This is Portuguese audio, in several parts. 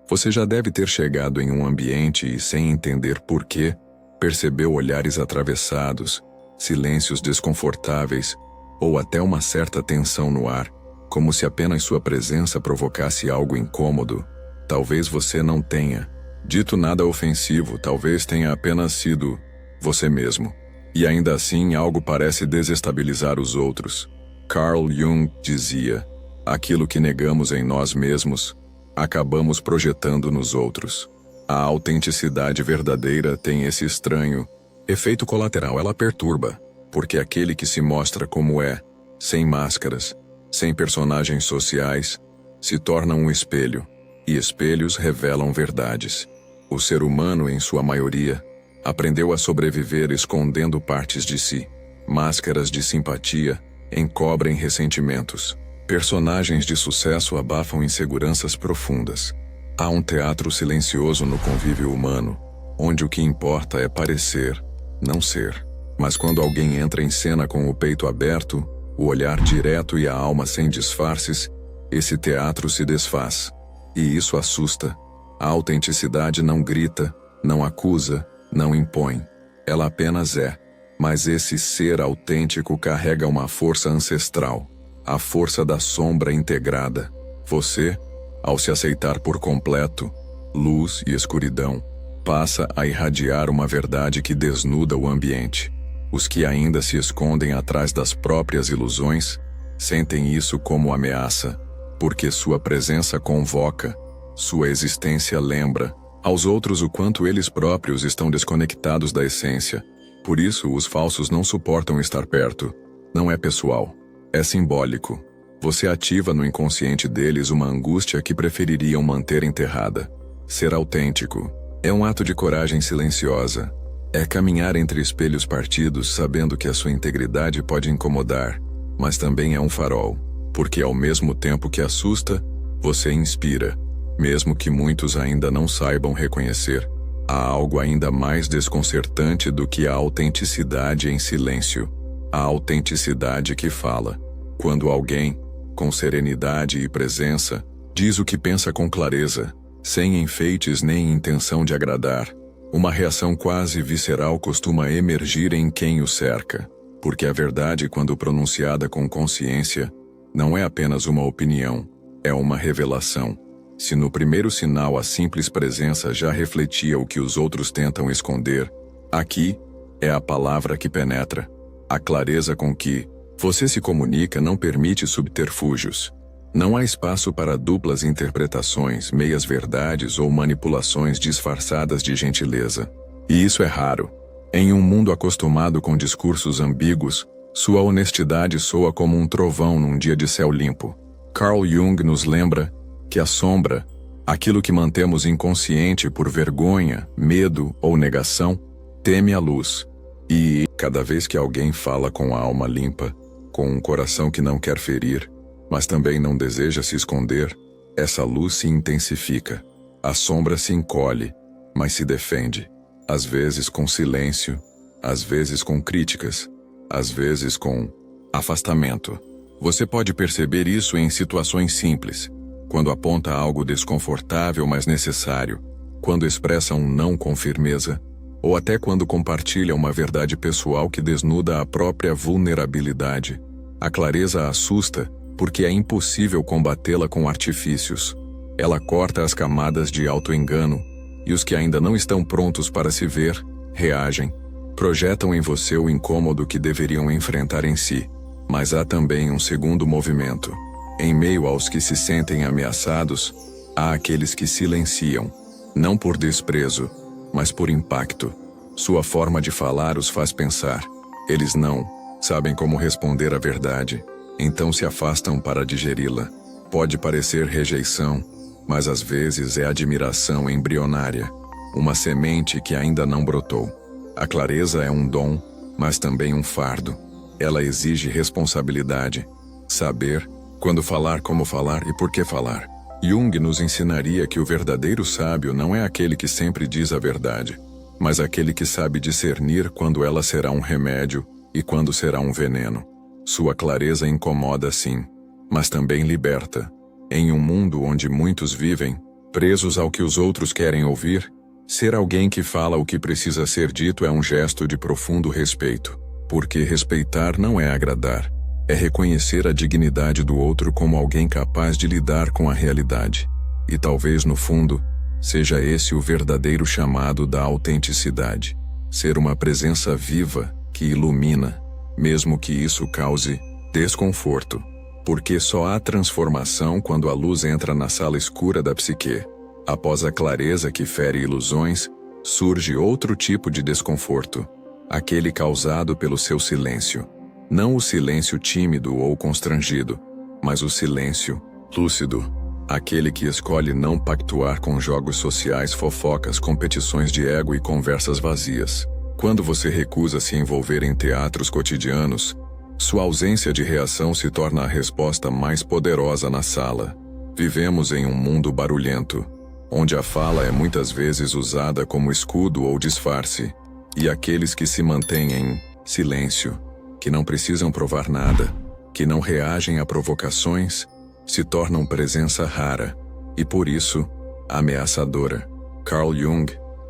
Você já deve ter chegado em um ambiente e, sem entender por quê, percebeu olhares atravessados, silêncios desconfortáveis ou até uma certa tensão no ar, como se apenas sua presença provocasse algo incômodo. Talvez você não tenha dito nada ofensivo, talvez tenha apenas sido você mesmo. E ainda assim algo parece desestabilizar os outros. Carl Jung dizia: aquilo que negamos em nós mesmos, acabamos projetando nos outros. A autenticidade verdadeira tem esse estranho efeito colateral. Ela perturba, porque aquele que se mostra como é, sem máscaras, sem personagens sociais, se torna um espelho, e espelhos revelam verdades. O ser humano, em sua maioria, aprendeu a sobreviver escondendo partes de si. Máscaras de simpatia encobrem ressentimentos. Personagens de sucesso abafam inseguranças profundas. Há um teatro silencioso no convívio humano, onde o que importa é parecer, não ser. Mas quando alguém entra em cena com o peito aberto, o olhar direto e a alma sem disfarces, esse teatro se desfaz. E isso assusta. A autenticidade não grita, não acusa, não impõe. Ela apenas é. Mas esse ser autêntico carrega uma força ancestral. A força da sombra integrada. Você, ao se aceitar por completo, luz e escuridão, passa a irradiar uma verdade que desnuda o ambiente. Os que ainda se escondem atrás das próprias ilusões, sentem isso como ameaça, porque sua presença convoca, sua existência lembra aos outros o quanto eles próprios estão desconectados da essência. Por isso, os falsos não suportam estar perto. Não é pessoal. É simbólico. Você ativa no inconsciente deles uma angústia que prefeririam manter enterrada. Ser autêntico é um ato de coragem silenciosa. É caminhar entre espelhos partidos sabendo que a sua integridade pode incomodar, mas também é um farol, porque ao mesmo tempo que assusta, você inspira. Mesmo que muitos ainda não saibam reconhecer, há algo ainda mais desconcertante do que a autenticidade em silêncio. A autenticidade que fala. Quando alguém, com serenidade e presença, diz o que pensa com clareza, sem enfeites nem intenção de agradar, uma reação quase visceral costuma emergir em quem o cerca, porque a verdade, quando pronunciada com consciência, não é apenas uma opinião, é uma revelação. Se no primeiro sinal a simples presença já refletia o que os outros tentam esconder, aqui é a palavra que penetra. A clareza com que você se comunica não permite subterfúgios. Não há espaço para duplas interpretações, meias-verdades ou manipulações disfarçadas de gentileza. E isso é raro. Em um mundo acostumado com discursos ambíguos, sua honestidade soa como um trovão num dia de céu limpo. Carl Jung nos lembra que a sombra, aquilo que mantemos inconsciente por vergonha, medo ou negação, teme a luz. E, cada vez que alguém fala com a alma limpa, com um coração que não quer ferir, mas também não deseja se esconder, essa luz se intensifica. A sombra se encolhe, mas se defende. Às vezes com silêncio, às vezes com críticas, às vezes com afastamento. Você pode perceber isso em situações simples, quando aponta algo desconfortável mas necessário, quando expressa um não com firmeza, ou até quando compartilha uma verdade pessoal que desnuda a própria vulnerabilidade. A clareza assusta, porque é impossível combatê-la com artifícios. Ela corta as camadas de auto-engano, e os que ainda não estão prontos para se ver, reagem. Projetam em você o incômodo que deveriam enfrentar em si. Mas há também um segundo movimento. Em meio aos que se sentem ameaçados, há aqueles que silenciam, não por desprezo, mas por impacto. Sua forma de falar os faz pensar. Eles não sabem como responder à verdade, então se afastam para digeri-la. Pode parecer rejeição, mas às vezes é admiração embrionária, uma semente que ainda não brotou. A clareza é um dom, mas também um fardo. Ela exige responsabilidade, saber quando falar, como falar e por que falar. Jung nos ensinaria que o verdadeiro sábio não é aquele que sempre diz a verdade, mas aquele que sabe discernir quando ela será um remédio e quando será um veneno. Sua clareza incomoda sim, mas também liberta. Em um mundo onde muitos vivem presos ao que os outros querem ouvir, ser alguém que fala o que precisa ser dito é um gesto de profundo respeito, porque respeitar não é agradar, é reconhecer a dignidade do outro como alguém capaz de lidar com a realidade. E talvez, no fundo, seja esse o verdadeiro chamado da autenticidade. Ser uma presença viva que ilumina, mesmo que isso cause desconforto. Porque só há transformação quando a luz entra na sala escura da psique. Após a clareza que fere ilusões, surge outro tipo de desconforto, aquele causado pelo seu silêncio. Não o silêncio tímido ou constrangido, mas o silêncio lúcido. Aquele que escolhe não pactuar com jogos sociais, fofocas, competições de ego e conversas vazias. Quando você recusa se envolver em teatros cotidianos, sua ausência de reação se torna a resposta mais poderosa na sala. Vivemos em um mundo barulhento, onde a fala é muitas vezes usada como escudo ou disfarce, e aqueles que se mantêm em silêncio, que não precisam provar nada, que não reagem a provocações, se tornam presença rara, e por isso, ameaçadora. Carl Jung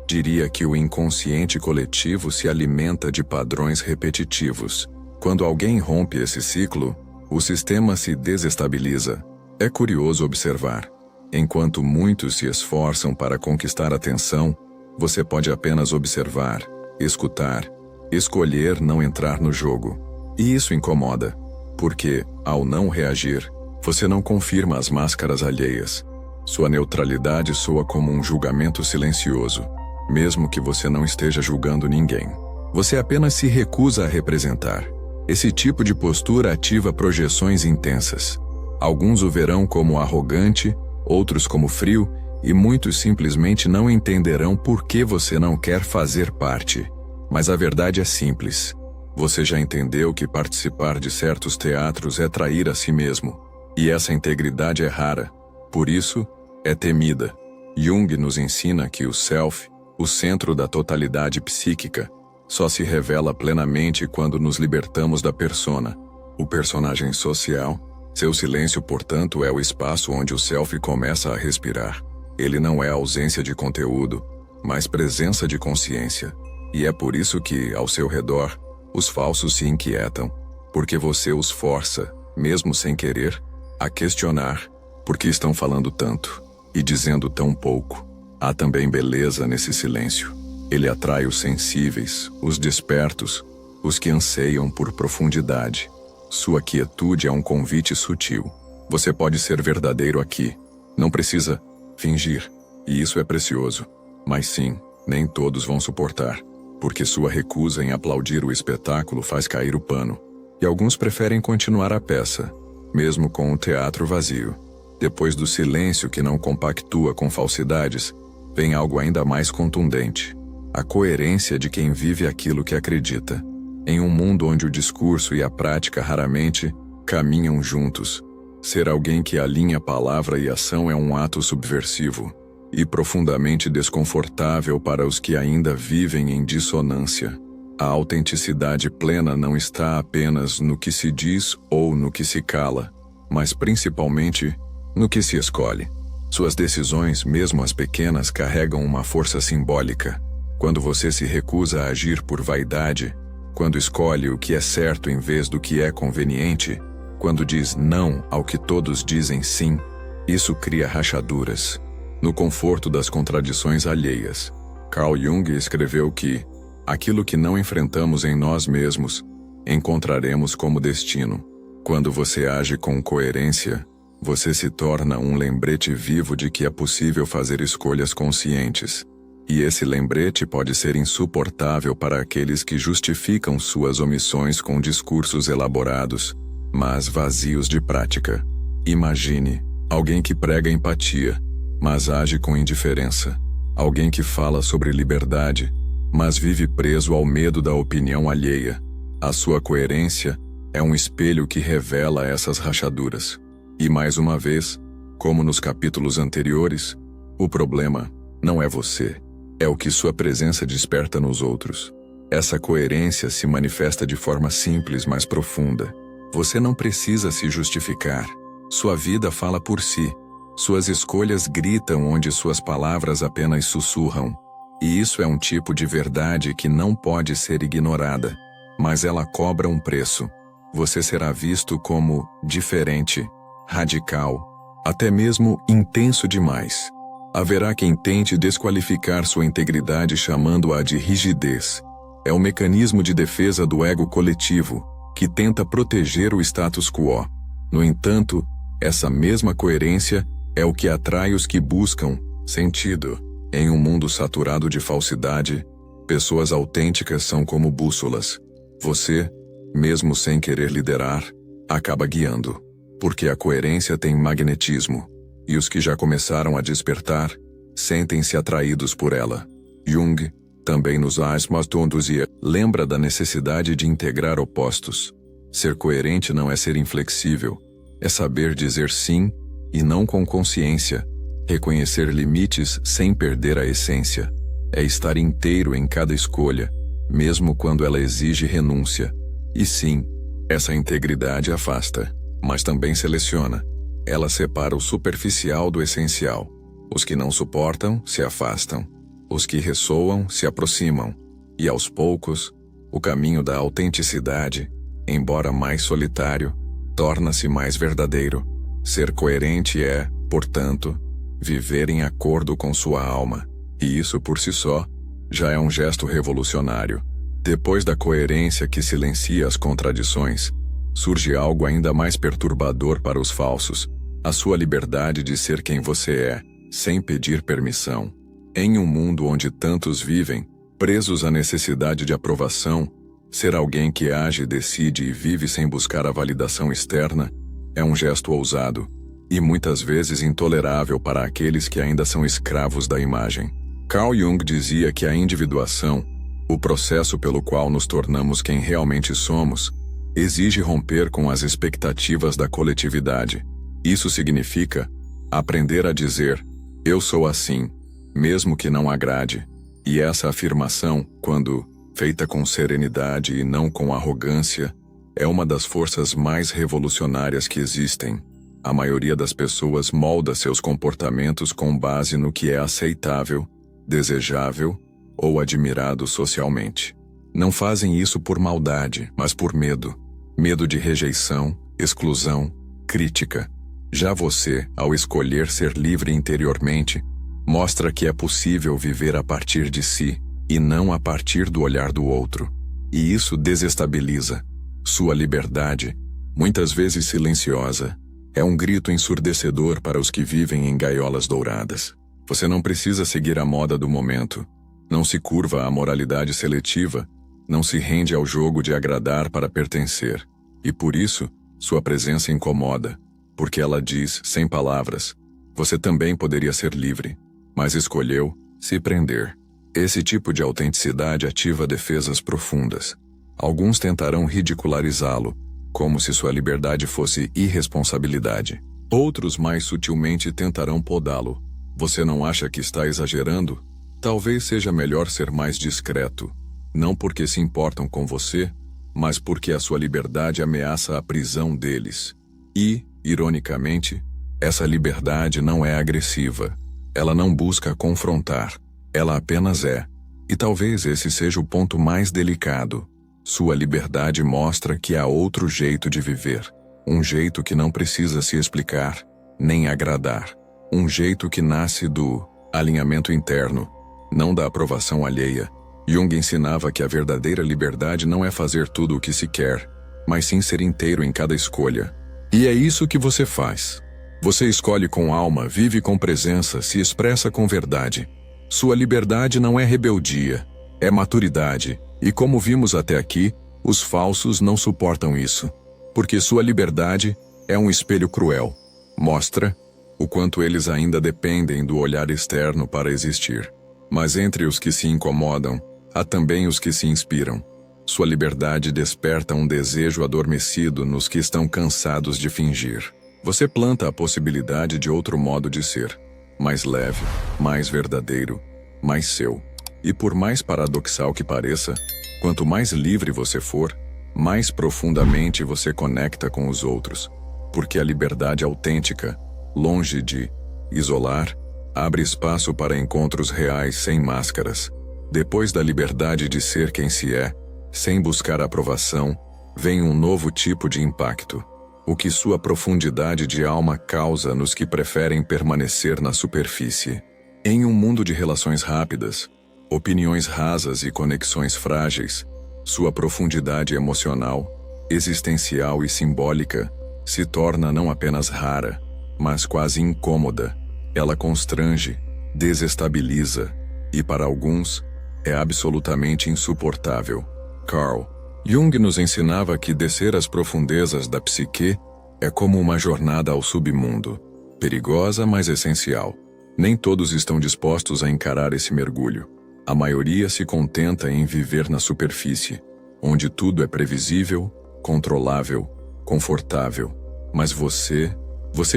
diria que o inconsciente coletivo se alimenta de padrões repetitivos. Quando alguém rompe esse ciclo, o sistema se desestabiliza. É curioso observar. Enquanto muitos se esforçam para conquistar atenção, você pode apenas observar, escutar, escolher não entrar no jogo. E isso incomoda, porque, ao não reagir, você não confirma as máscaras alheias. Sua neutralidade soa como um julgamento silencioso, mesmo que você não esteja julgando ninguém. Você apenas se recusa a representar. Esse tipo de postura ativa projeções intensas. Alguns o verão como arrogante, outros como frio, e muitos simplesmente não entenderão por que você não quer fazer parte. Mas a verdade é simples. Você já entendeu que participar de certos teatros é trair a si mesmo. E essa integridade é rara. Por isso, é temida. Jung nos ensina que o self, o centro da totalidade psíquica, só se revela plenamente quando nos libertamos da persona, o personagem social. Seu silêncio, portanto, é o espaço onde o self começa a respirar. Ele não é ausência de conteúdo, mas presença de consciência. E é por isso que, ao seu redor, os falsos se inquietam, porque você os força, mesmo sem querer, a questionar por que estão falando tanto e dizendo tão pouco. Há também beleza nesse silêncio. Ele atrai os sensíveis, os despertos, os que anseiam por profundidade. Sua quietude é um convite sutil. Você pode ser verdadeiro aqui. Não precisa fingir. E isso é precioso. Mas sim, nem todos vão suportar, porque sua recusa em aplaudir o espetáculo faz cair o pano. E alguns preferem continuar a peça, mesmo com o teatro vazio. Depois do silêncio que não compactua com falsidades, vem algo ainda mais contundente. A coerência de quem vive aquilo que acredita. Em um mundo onde o discurso e a prática raramente caminham juntos, ser alguém que alinha palavra e ação é um ato subversivo e profundamente desconfortável para os que ainda vivem em dissonância. A autenticidade plena não está apenas no que se diz ou no que se cala, mas principalmente no que se escolhe. Suas decisões, mesmo as pequenas, carregam uma força simbólica. Quando você se recusa a agir por vaidade, quando escolhe o que é certo em vez do que é conveniente, quando diz não ao que todos dizem sim, isso cria rachaduras. No conforto das contradições alheias, Carl Jung escreveu que aquilo que não enfrentamos em nós mesmos, encontraremos como destino. Quando você age com coerência, você se torna um lembrete vivo de que é possível fazer escolhas conscientes. E esse lembrete pode ser insuportável para aqueles que justificam suas omissões com discursos elaborados, mas vazios de prática. Imagine alguém que prega empatia, mas age com indiferença. Alguém que fala sobre liberdade, mas vive preso ao medo da opinião alheia. A sua coerência é um espelho que revela essas rachaduras. E mais uma vez, como nos capítulos anteriores, o problema não é você. É o que sua presença desperta nos outros. Essa coerência se manifesta de forma simples, mas profunda. Você não precisa se justificar. Sua vida fala por si. Suas escolhas gritam onde suas palavras apenas sussurram. E isso é um tipo de verdade que não pode ser ignorada. Mas ela cobra um preço. Você será visto como diferente, radical, até mesmo intenso demais. Haverá quem tente desqualificar sua integridade chamando-a de rigidez. É um mecanismo de defesa do ego coletivo, que tenta proteger o status quo. No entanto, essa mesma coerência é o que atrai os que buscam sentido. Em um mundo saturado de falsidade, pessoas autênticas são como bússolas. Você, mesmo sem querer liderar, acaba guiando. Porque a coerência tem magnetismo. E os que já começaram a despertar, sentem-se atraídos por ela. Jung, também nos Asmastondos, lembra da necessidade de integrar opostos. Ser coerente não é ser inflexível. É saber dizer sim e não com consciência. Reconhecer limites sem perder a essência. É estar inteiro em cada escolha, mesmo quando ela exige renúncia. E sim, essa integridade afasta, mas também seleciona. Ela separa o superficial do essencial. Os que não suportam, se afastam. Os que ressoam, se aproximam. E aos poucos, o caminho da autenticidade, embora mais solitário, torna-se mais verdadeiro. Ser coerente é, portanto, viver em acordo com sua alma. E isso por si só, já é um gesto revolucionário. Depois da coerência que silencia as contradições, surge algo ainda mais perturbador para os falsos. A sua liberdade de ser quem você é, sem pedir permissão. Em um mundo onde tantos vivem, presos à necessidade de aprovação, ser alguém que age, decide e vive sem buscar a validação externa é um gesto ousado e muitas vezes intolerável para aqueles que ainda são escravos da imagem. Carl Jung dizia que a individuação, o processo pelo qual nos tornamos quem realmente somos, exige romper com as expectativas da coletividade. Isso significa aprender a dizer, eu sou assim, mesmo que não agrade. E essa afirmação, quando feita com serenidade e não com arrogância, é uma das forças mais revolucionárias que existem. A maioria das pessoas molda seus comportamentos com base no que é aceitável, desejável ou admirado socialmente. Não fazem isso por maldade, mas por medo. Medo de rejeição, exclusão, crítica. Já você, ao escolher ser livre interiormente, mostra que é possível viver a partir de si e não a partir do olhar do outro. E isso desestabiliza. Sua liberdade, muitas vezes silenciosa, é um grito ensurdecedor para os que vivem em gaiolas douradas. Você não precisa seguir a moda do momento. Não se curva à moralidade seletiva, não se rende ao jogo de agradar para pertencer. E por isso, sua presença incomoda, porque ela diz, sem palavras, você também poderia ser livre, mas escolheu se prender. Esse tipo de autenticidade ativa defesas profundas. Alguns tentarão ridicularizá-lo, como se sua liberdade fosse irresponsabilidade. Outros mais sutilmente tentarão podá-lo. Você não acha que está exagerando? Talvez seja melhor ser mais discreto, não porque se importam com você, mas porque a sua liberdade ameaça a prisão deles. E, ironicamente, essa liberdade não é agressiva. Ela não busca confrontar. Ela apenas é. E talvez esse seja o ponto mais delicado. Sua liberdade mostra que há outro jeito de viver. Um jeito que não precisa se explicar, nem agradar. Um jeito que nasce do alinhamento interno, não da aprovação alheia. Jung ensinava que a verdadeira liberdade não é fazer tudo o que se quer, mas sim ser inteiro em cada escolha. E é isso que você faz. Você escolhe com alma, vive com presença, se expressa com verdade. Sua liberdade não é rebeldia, é maturidade. E como vimos até aqui, os falsos não suportam isso. Porque sua liberdade é um espelho cruel. Mostra o quanto eles ainda dependem do olhar externo para existir. Mas entre os que se incomodam, há também os que se inspiram. Sua liberdade desperta um desejo adormecido nos que estão cansados de fingir. Você planta a possibilidade de outro modo de ser. Mais leve, mais verdadeiro, mais seu. E por mais paradoxal que pareça, quanto mais livre você for, mais profundamente você conecta com os outros. Porque a liberdade autêntica, longe de isolar, abre espaço para encontros reais sem máscaras. Depois da liberdade de ser quem se é, sem buscar aprovação, vem um novo tipo de impacto. O que sua profundidade de alma causa nos que preferem permanecer na superfície. Em um mundo de relações rápidas, opiniões rasas e conexões frágeis, sua profundidade emocional, existencial e simbólica se torna não apenas rara, mas quase incômoda. Ela constrange, desestabiliza e, para alguns, é absolutamente insuportável. Carl Jung nos ensinava que descer às profundezas da psique é como uma jornada ao submundo, perigosa, mas essencial. Nem todos estão dispostos a encarar esse mergulho. A maioria se contenta em viver na superfície, onde tudo é previsível, controlável, confortável. Mas você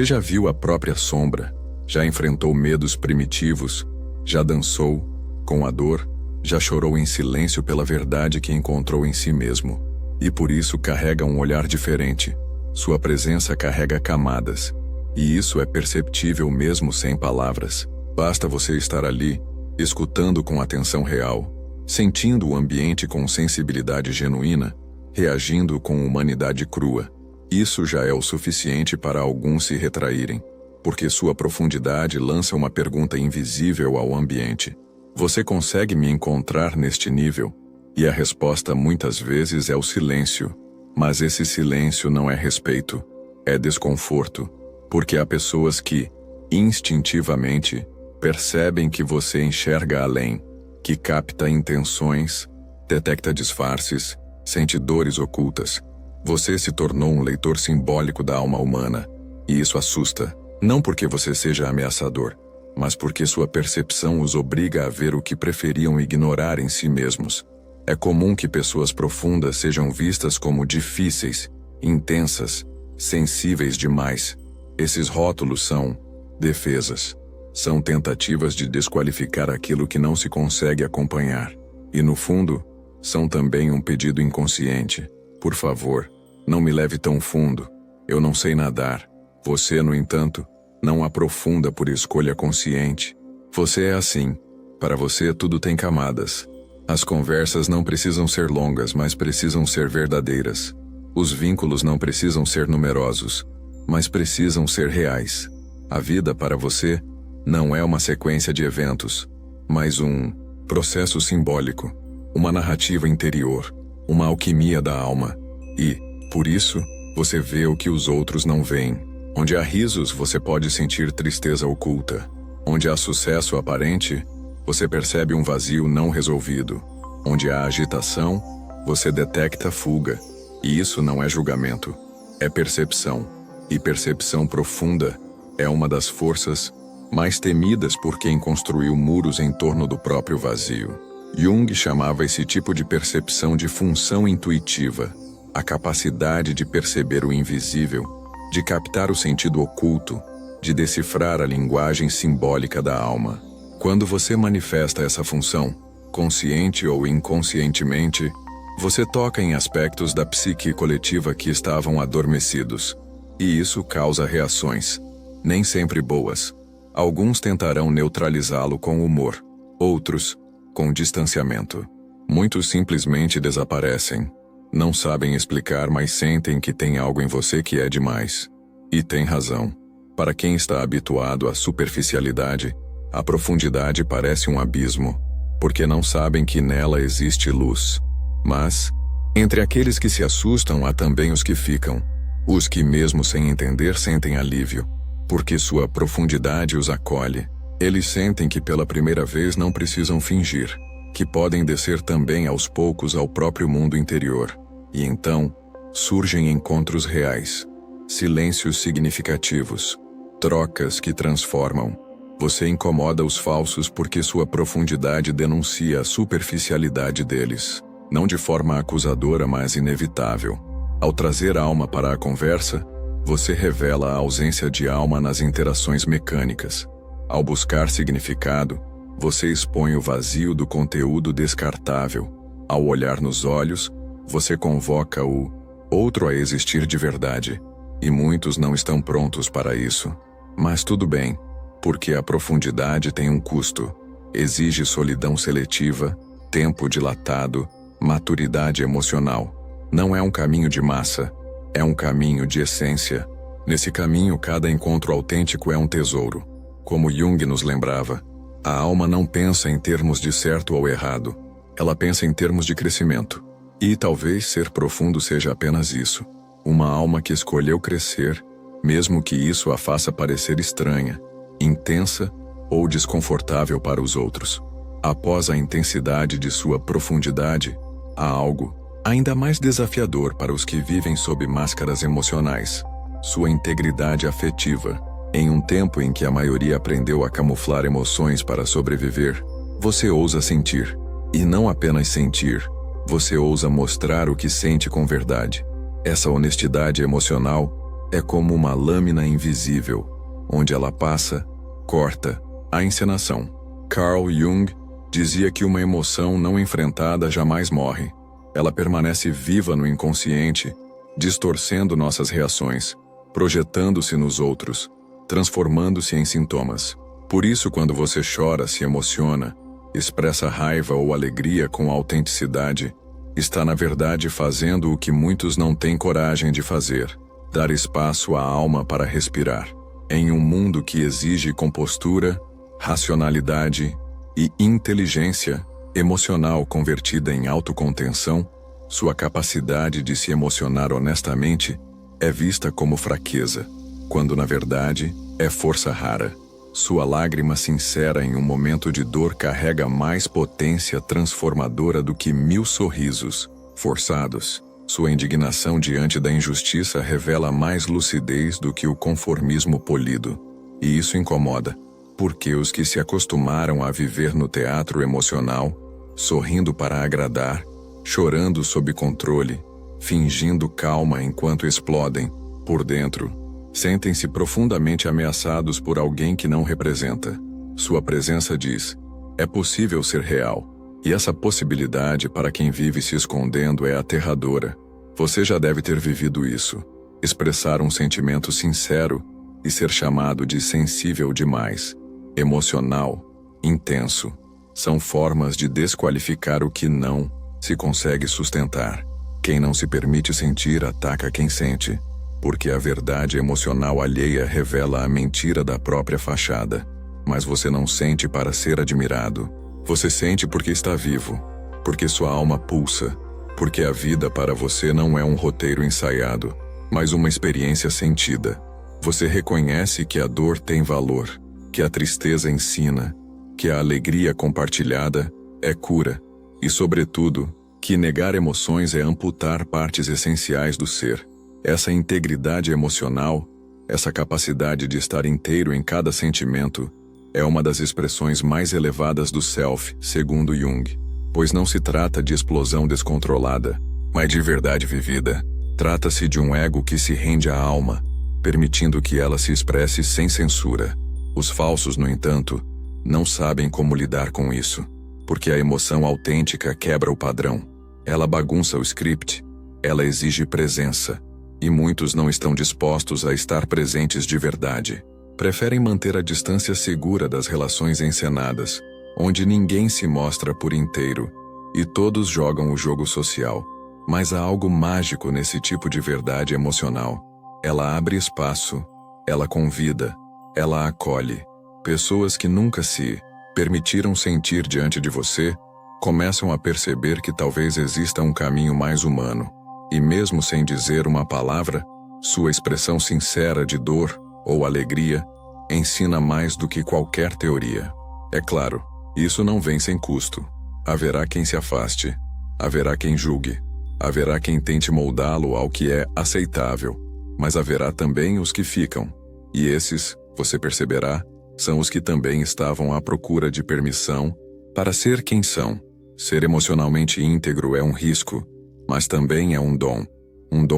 já viu a própria sombra, já enfrentou medos primitivos, já dançou com a dor, já chorou em silêncio pela verdade que encontrou em si mesmo. E por isso carrega um olhar diferente. Sua presença carrega camadas. E isso é perceptível mesmo sem palavras. Basta você estar ali, escutando com atenção real, sentindo o ambiente com sensibilidade genuína, reagindo com humanidade crua. Isso já é o suficiente para alguns se retraírem, porque sua profundidade lança uma pergunta invisível ao ambiente. Você consegue me encontrar neste nível? E a resposta muitas vezes é o silêncio. Mas esse silêncio não é respeito, é desconforto, porque há pessoas que, instintivamente, percebem que você enxerga além, que capta intenções, detecta disfarces, sente dores ocultas. Você se tornou um leitor simbólico da alma humana, e isso assusta, não porque você seja ameaçador, mas porque sua percepção os obriga a ver o que preferiam ignorar em si mesmos. É comum que pessoas profundas sejam vistas como difíceis, intensas, sensíveis demais. Esses rótulos são defesas. São tentativas de desqualificar aquilo que não se consegue acompanhar. E no fundo, são também um pedido inconsciente. Por favor, não me leve tão fundo. Eu não sei nadar. Você, no entanto, não aprofunda por escolha consciente. Você é assim. Para você tudo tem camadas. As conversas não precisam ser longas, mas precisam ser verdadeiras. Os vínculos não precisam ser numerosos, mas precisam ser reais. A vida para você não é uma sequência de eventos, mas um processo simbólico, uma narrativa interior, uma alquimia da alma. E, por isso, você vê o que os outros não veem. Onde há risos, você pode sentir tristeza oculta. Onde há sucesso aparente, você percebe um vazio não resolvido. Onde há agitação, você detecta fuga. E isso não é julgamento, é percepção. E percepção profunda é uma das forças mais temidas por quem construiu muros em torno do próprio vazio. Jung chamava esse tipo de percepção de função intuitiva, a capacidade de perceber o invisível, de captar o sentido oculto, de decifrar a linguagem simbólica da alma. Quando você manifesta essa função, consciente ou inconscientemente, você toca em aspectos da psique coletiva que estavam adormecidos. E isso causa reações, nem sempre boas. Alguns tentarão neutralizá-lo com humor, outros, com distanciamento. Muitos simplesmente desaparecem. Não sabem explicar, mas sentem que tem algo em você que é demais. E tem razão. Para quem está habituado à superficialidade, a profundidade parece um abismo, porque não sabem que nela existe luz. Mas, entre aqueles que se assustam, há também os que ficam. Os que, mesmo sem entender, sentem alívio, porque sua profundidade os acolhe. Eles sentem que pela primeira vez não precisam fingir, que podem descer também aos poucos ao próprio mundo interior. E então, surgem encontros reais, silêncios significativos, trocas que transformam. Você incomoda os falsos porque sua profundidade denuncia a superficialidade deles, não de forma acusadora, mas inevitável. Ao trazer a alma para a conversa, você revela a ausência de alma nas interações mecânicas. Ao buscar significado, você expõe o vazio do conteúdo descartável. Ao olhar nos olhos, você convoca o outro a existir de verdade. E muitos não estão prontos para isso. Mas tudo bem. Porque a profundidade tem um custo. Exige solidão seletiva, tempo dilatado, maturidade emocional. Não é um caminho de massa, é um caminho de essência. Nesse caminho, cada encontro autêntico é um tesouro. Como Jung nos lembrava, a alma não pensa em termos de certo ou errado, ela pensa em termos de crescimento. E talvez ser profundo seja apenas isso. Uma alma que escolheu crescer, mesmo que isso a faça parecer estranha, intensa ou desconfortável para os outros. Após a intensidade de sua profundidade, há algo ainda mais desafiador para os que vivem sob máscaras emocionais: sua integridade afetiva. Em um tempo em que a maioria aprendeu a camuflar emoções para sobreviver, você ousa sentir. E não apenas sentir, você ousa mostrar o que sente com verdade. Essa honestidade emocional é como uma lâmina invisível, onde ela passa, corta a encenação. Carl Jung dizia que uma emoção não enfrentada jamais morre. Ela permanece viva no inconsciente, distorcendo nossas reações, projetando-se nos outros, transformando-se em sintomas. Por isso, quando você chora, se emociona, expressa raiva ou alegria com autenticidade, está na verdade fazendo o que muitos não têm coragem de fazer: dar espaço à alma para respirar. Em um mundo que exige compostura, racionalidade e inteligência emocional convertida em autocontenção, sua capacidade de se emocionar honestamente é vista como fraqueza, quando na verdade é força rara. Sua lágrima sincera em um momento de dor carrega mais potência transformadora do que 1000 sorrisos forçados. Sua indignação diante da injustiça revela mais lucidez do que o conformismo polido. E isso incomoda, porque os que se acostumaram a viver no teatro emocional, sorrindo para agradar, chorando sob controle, fingindo calma enquanto explodem, por dentro, sentem-se profundamente ameaçados por alguém que não representa. Sua presença diz: é possível ser real. E essa possibilidade para quem vive se escondendo é aterradora. Você já deve ter vivido isso. Expressar um sentimento sincero e ser chamado de sensível demais, emocional, intenso, são formas de desqualificar o que não se consegue sustentar. Quem não se permite sentir ataca quem sente, porque a verdade emocional alheia revela a mentira da própria fachada. Mas você não sente para ser admirado. Você sente porque está vivo, porque sua alma pulsa, porque a vida para você não é um roteiro ensaiado, mas uma experiência sentida. Você reconhece que a dor tem valor, que a tristeza ensina, que a alegria compartilhada é cura, e, sobretudo, que negar emoções é amputar partes essenciais do ser. Essa integridade emocional, essa capacidade de estar inteiro em cada sentimento, é uma das expressões mais elevadas do self, segundo Jung, pois não se trata de explosão descontrolada, mas de verdade vivida. Trata-se de um ego que se rende à alma, permitindo que ela se expresse sem censura. Os falsos, no entanto, não sabem como lidar com isso, porque a emoção autêntica quebra o padrão. Ela bagunça o script, ela exige presença, e muitos não estão dispostos a estar presentes de verdade. Preferem manter a distância segura das relações encenadas, onde ninguém se mostra por inteiro, e todos jogam o jogo social. Mas há algo mágico nesse tipo de verdade emocional. Ela abre espaço, ela convida, ela acolhe. Pessoas que nunca se permitiram sentir diante de você, começam a perceber que talvez exista um caminho mais humano. E mesmo sem dizer uma palavra, sua expressão sincera de dor ou alegria ensina mais do que qualquer teoria. É claro, isso não vem sem custo. Haverá quem se afaste, haverá quem julgue, haverá quem tente moldá-lo ao que é aceitável, mas haverá também os que ficam. E esses, você perceberá, são os que também estavam à procura de permissão para ser quem são. Ser emocionalmente íntegro é um risco, mas também é um dom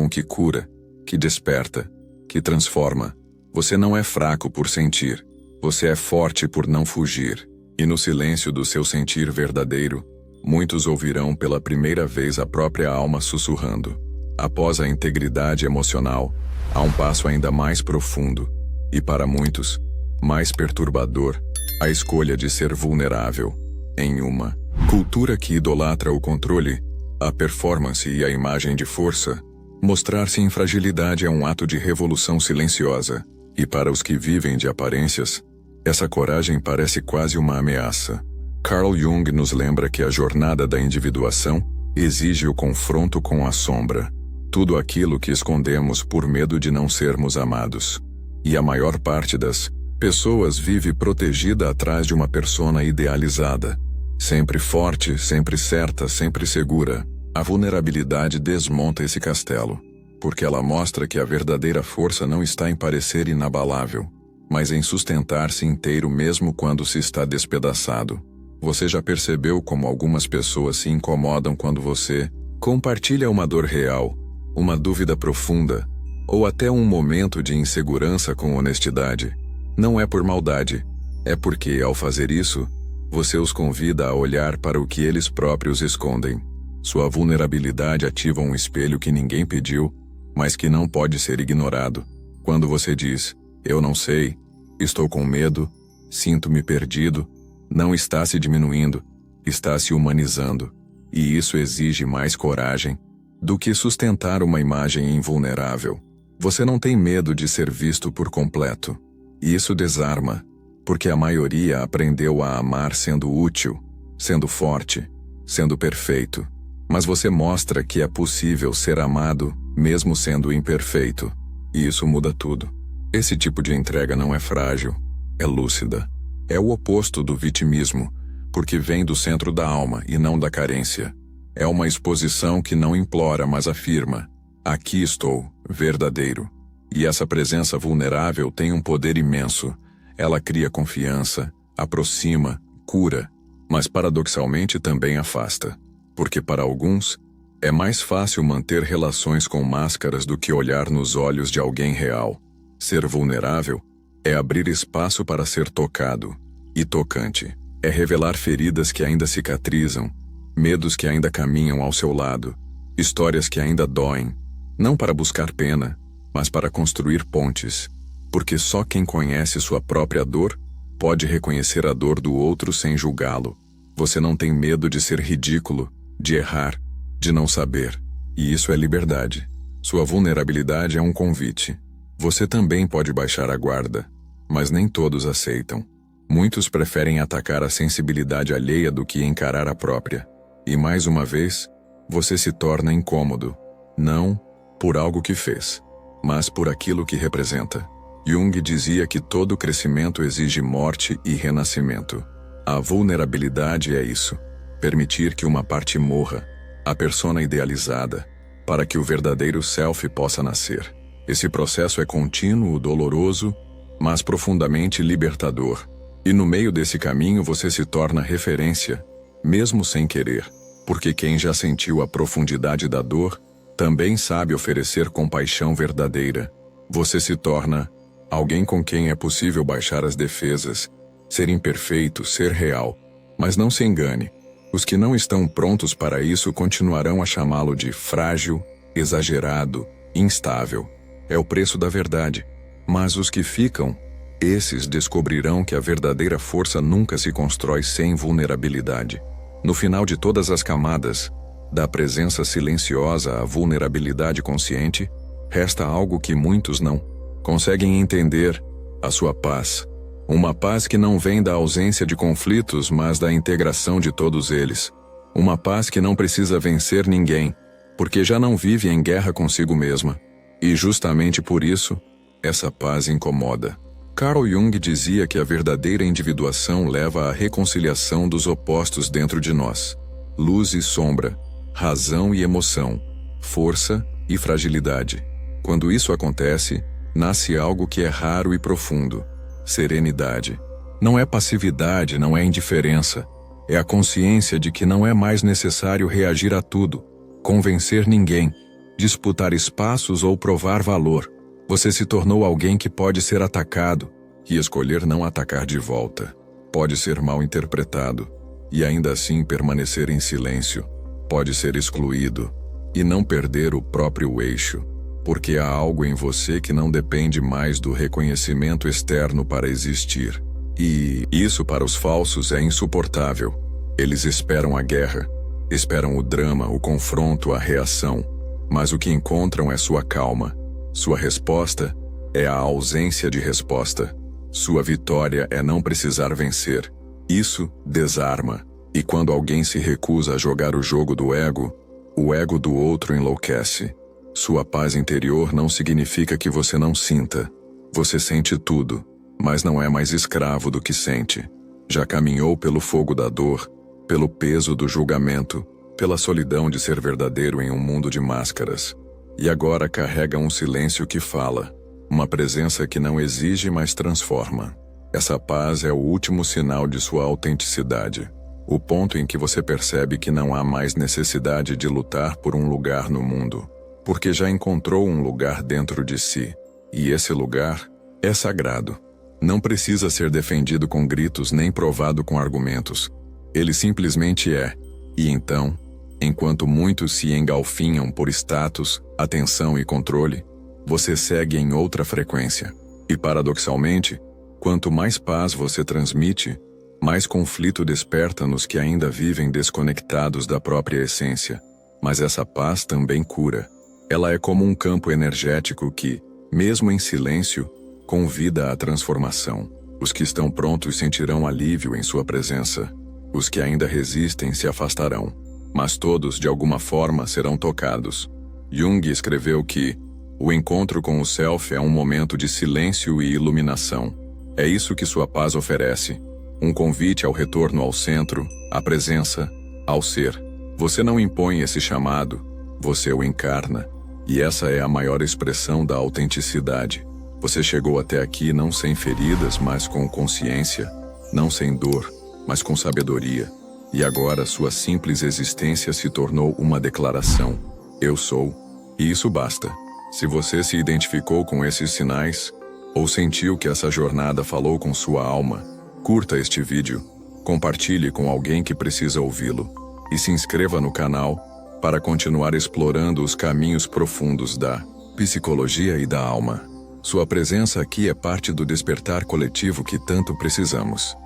que cura, que desperta, que transforma. Você não é fraco por sentir, você é forte por não fugir. E no silêncio do seu sentir verdadeiro, muitos ouvirão pela primeira vez a própria alma sussurrando. Após a integridade emocional, há um passo ainda mais profundo, e para muitos, Mais perturbador, a escolha de ser vulnerável. Em uma cultura que idolatra o controle, a performance e a imagem de força, mostrar-se em fragilidade é um ato de revolução silenciosa, e para os que vivem de aparências, essa coragem parece quase uma ameaça. Carl Jung nos lembra que a jornada da individuação exige o confronto com a sombra, tudo aquilo que escondemos por medo de não sermos amados. E a maior parte das pessoas vive protegida atrás de uma persona idealizada, sempre forte, sempre certa, sempre segura. A vulnerabilidade desmonta esse castelo, porque ela mostra que a verdadeira força não está em parecer inabalável, mas em sustentar-se inteiro mesmo quando se está despedaçado. Você já percebeu como algumas pessoas se incomodam quando você compartilha uma dor real, uma dúvida profunda, ou até um momento de insegurança com honestidade? Não é por maldade, é porque, ao fazer isso, você os convida a olhar para o que eles próprios escondem. Sua vulnerabilidade ativa um espelho que ninguém pediu, mas que não pode ser ignorado. Quando você diz, eu não sei, estou com medo, sinto-me perdido, não está se diminuindo, está se humanizando. E isso exige mais coragem do que sustentar uma imagem invulnerável. Você não tem medo de ser visto por completo. E isso desarma, porque a maioria aprendeu a amar sendo útil, sendo forte, sendo perfeito. Mas você mostra que é possível ser amado, mesmo sendo imperfeito. E isso muda tudo. Esse tipo de entrega não é frágil, é lúcida. É o oposto do vitimismo, porque vem do centro da alma e não da carência. É uma exposição que não implora, mas afirma: aqui estou, verdadeiro. E essa presença vulnerável tem um poder imenso. Ela cria confiança, aproxima, cura, mas paradoxalmente também afasta. Porque para alguns, é mais fácil manter relações com máscaras do que olhar nos olhos de alguém real. Ser vulnerável é abrir espaço para ser tocado. E tocante é revelar feridas que ainda cicatrizam, medos que ainda caminham ao seu lado, histórias que ainda doem, não para buscar pena, mas para construir pontes. Porque só quem conhece sua própria dor pode reconhecer a dor do outro sem julgá-lo. Você não tem medo de ser ridículo, de errar, de não saber. E isso é liberdade. Sua vulnerabilidade é um convite. Você também pode baixar a guarda, mas nem todos aceitam. Muitos preferem atacar a sensibilidade alheia do que encarar a própria. E mais uma vez, você se torna incômodo, não por algo que fez, mas por aquilo que representa. Jung dizia que todo crescimento exige morte e renascimento. A vulnerabilidade é isso. Permitir que uma parte morra, a persona idealizada, para que o verdadeiro self possa nascer. Esse processo é contínuo, doloroso, mas profundamente libertador. E no meio desse caminho você se torna referência, mesmo sem querer, porque quem já sentiu a profundidade da dor, também sabe oferecer compaixão verdadeira. Você se torna alguém com quem é possível baixar as defesas, ser imperfeito, ser real. Mas não se engane, os que não estão prontos para isso continuarão a chamá-lo de frágil, exagerado, instável. É o preço da verdade. Mas os que ficam, esses descobrirão que a verdadeira força nunca se constrói sem vulnerabilidade. No final de todas as camadas, da presença silenciosa à vulnerabilidade consciente, resta algo que muitos não conseguem entender: a sua paz. Uma paz que não vem da ausência de conflitos, mas da integração de todos eles. Uma paz que não precisa vencer ninguém, porque já não vive em guerra consigo mesma. E justamente por isso, essa paz incomoda. Carl Jung dizia que a verdadeira individuação leva à reconciliação dos opostos dentro de nós. Luz e sombra, razão e emoção, força e fragilidade. Quando isso acontece, nasce algo que é raro e profundo: serenidade. Não é passividade, não é indiferença. É a consciência de que não é mais necessário reagir a tudo, convencer ninguém, disputar espaços ou provar valor. Você se tornou alguém que pode ser atacado e escolher não atacar de volta. Pode ser mal interpretado e ainda assim permanecer em silêncio. Pode ser excluído e não perder o próprio eixo. porque há algo em você que não depende mais do reconhecimento externo para existir. E isso para os falsos é insuportável. Eles esperam a guerra, esperam o drama, o confronto, a reação, mas o que encontram é sua calma. Sua resposta é a ausência de resposta. Sua vitória é não precisar vencer. Isso desarma. E quando alguém se recusa a jogar o jogo do ego, o ego do outro enlouquece. Sua paz interior não significa que você não sinta. Você sente tudo, mas não é mais escravo do que sente. Já caminhou pelo fogo da dor, pelo peso do julgamento, pela solidão de ser verdadeiro em um mundo de máscaras. E agora carrega um silêncio que fala, uma presença que não exige, mas transforma. Essa paz é o último sinal de sua autenticidade. O ponto em que você percebe que não há mais necessidade de lutar por um lugar no mundo, porque já encontrou um lugar dentro de si, e esse lugar é sagrado. Não precisa ser defendido com gritos nem provado com argumentos. Ele simplesmente é. E então, enquanto muitos se engalfinham por status, atenção e controle, você segue em outra frequência. E paradoxalmente, quanto mais paz você transmite, mais conflito desperta nos que ainda vivem desconectados da própria essência. Mas essa paz também cura. Ela é como um campo energético que, mesmo em silêncio, convida à transformação. Os que estão prontos sentirão alívio em sua presença. Os que ainda resistem se afastarão. Mas todos, de alguma forma, serão tocados. Jung escreveu que o encontro com o Self é um momento de silêncio e iluminação. É isso que sua paz oferece. Um convite ao retorno ao centro, à presença, ao ser. Você não impõe esse chamado, você o encarna. E essa é a maior expressão da autenticidade. Você chegou até aqui não sem feridas, mas com consciência, não sem dor, mas com sabedoria. E agora sua simples existência se tornou uma declaração. Eu sou. E isso basta. Se você se identificou com esses sinais, ou sentiu que essa jornada falou com sua alma, curta este vídeo, compartilhe com alguém que precisa ouvi-lo, e se inscreva no canal para continuar explorando os caminhos profundos da psicologia e da alma. Sua presença aqui é parte do despertar coletivo que tanto precisamos.